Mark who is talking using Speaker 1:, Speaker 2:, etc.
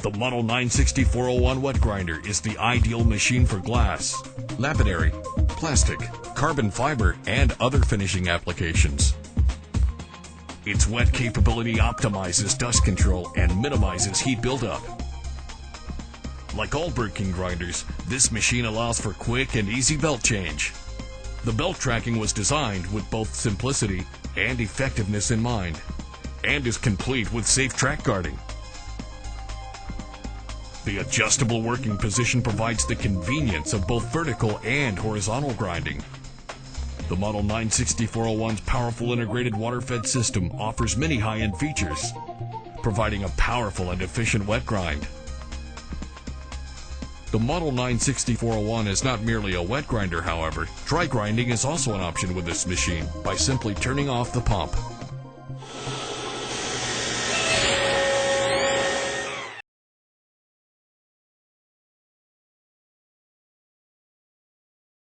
Speaker 1: The Model 96401 wet grinder is the ideal machine for glass, lapidary, plastic, carbon fiber, and other finishing applications. Its wet capability optimizes dust control and minimizes heat buildup. Like all Burr grinders, this machine allows for quick and easy belt change. The belt tracking was designed with both simplicity and effectiveness in mind, and is complete with safe track guarding. The adjustable working position provides the convenience of both vertical and horizontal grinding. The Model 96401's powerful integrated water-fed system offers many high-end features, providing a powerful and efficient wet grind. The Model 96401 is not merely a wet grinder, however. Dry grinding is also an option with this machine by simply turning off the pump.